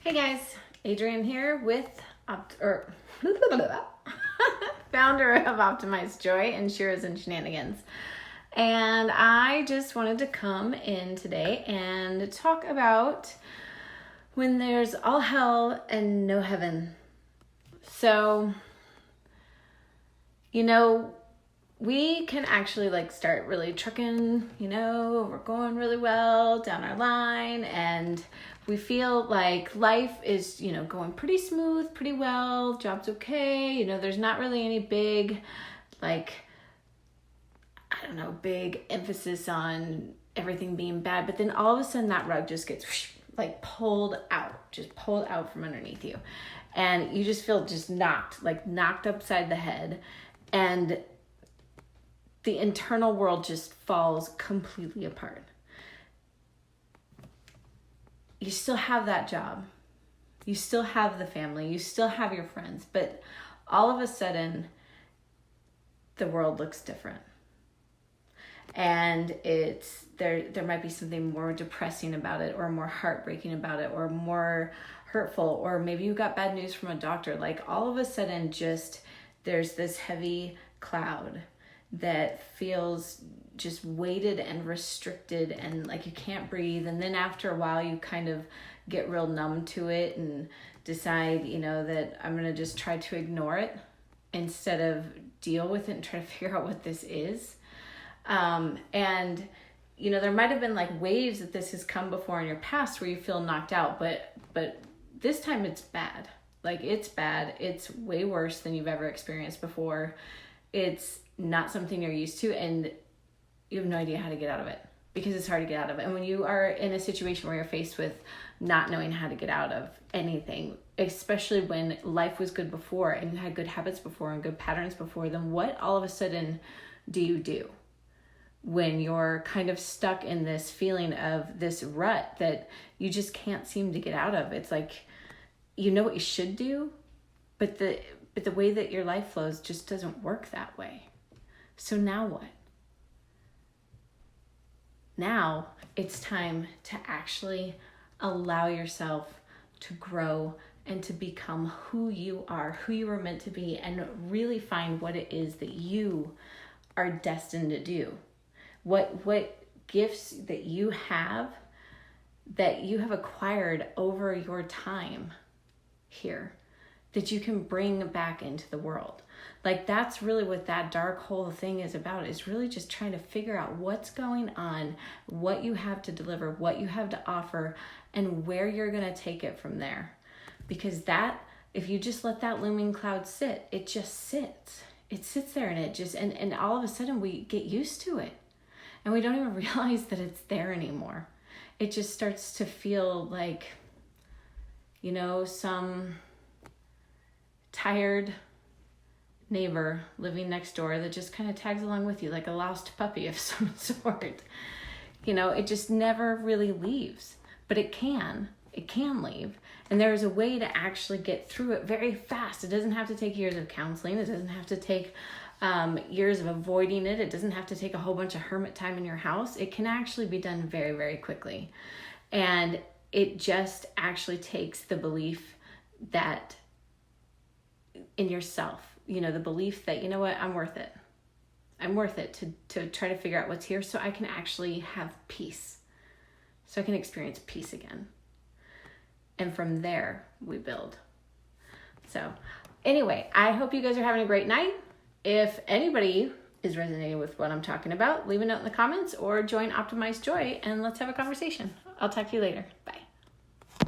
Hey guys, Adrienne here with founder of Optimized Joy and Sheroes and Shenanigans. And I just wanted to come in today and talk about when there's all hell and no heaven. So, we can actually start really trucking, we're going really well down our line and we feel like life is, going pretty smooth, pretty well, job's okay, there's not really any big, big emphasis on everything being bad, but then all of a sudden that rug just gets pulled out from underneath you. And you just feel just knocked upside the head, and the internal world just falls completely apart. You still have that job. You still have the family. You still have your friends. But all of a sudden, the world looks different. And there might be something more depressing about it, or more heartbreaking about it, or more hurtful, or maybe you got bad news from a doctor. All of a sudden, there's this heavy cloud that feels just weighted and restricted and like you can't breathe. And then after a while you kind of get real numb to it and decide, that I'm going to just try to ignore it instead of deal with it and try to figure out what this is. And there might have been waves that this has come before in your past where you feel knocked out, but this time it's bad. It's bad. It's way worse than you've ever experienced before. It's not something you're used to, and you have no idea how to get out of it because it's hard to get out of it. And when you are in a situation where you're faced with not knowing how to get out of anything, especially when life was good before and you had good habits before and good patterns before, then what all of a sudden do you do when you're kind of stuck in this feeling of this rut that you just can't seem to get out of? It's what you should do, but the way that your life flows just doesn't work that way. So now what? Now it's time to actually allow yourself to grow and to become who you are, who you were meant to be, and really find what it is that you are destined to do. What gifts that you have acquired over your time here that you can bring back into the world. That's really what that dark hole thing is about, is really just trying to figure out what's going on, what you have to deliver, what you have to offer, and where you're going to take it from there. Because if you just let that looming cloud sit, it just sits. It sits there and it just, and all of a sudden we get used to it. And we don't even realize that it's there anymore. It just starts to feel like, some tired neighbor living next door that just kind of tags along with you like a lost puppy of some sort. It just never really leaves, but it can leave. And there's a way to actually get through it very fast. It doesn't have to take years of counseling. It doesn't have to take years of avoiding it. It doesn't have to take a whole bunch of hermit time in your house. It can actually be done very, very quickly. And it just actually takes the belief that in yourself, the belief that, I'm worth it. I'm worth it to try to figure out what's here so I can actually have peace. So I can experience peace again. And from there, we build. So anyway, I hope you guys are having a great night. If anybody is resonating with what I'm talking about, leave a note in the comments or join Optimized Joy and let's have a conversation. I'll talk to you later.